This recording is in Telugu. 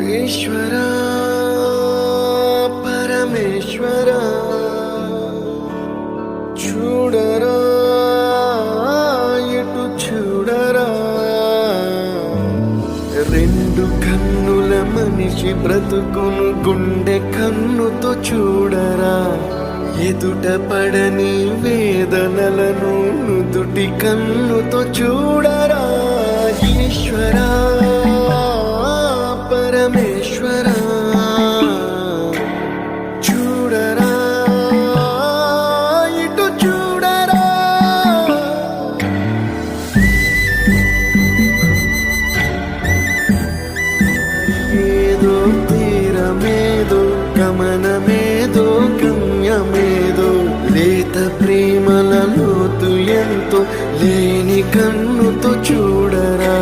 ఈశ్వరా పరమేశ్వరా చూడరా ఇటు చూడరా, రెండు కన్నుల మనిషి బ్రతుకును గుండె కన్నుతో చూడరా, ఎదుట పడని వేదనలను నుదుటి కన్నుతో చూడరా. ఈశ్వరా పరమేశ్వరా చూడరా ఇటు చూడరా. ఏదో తీరమేదో గమనమేదో గమ్యమేదో, లేత ప్రేమల లోతు ఎంతో లేని కన్నుతో చూడరా.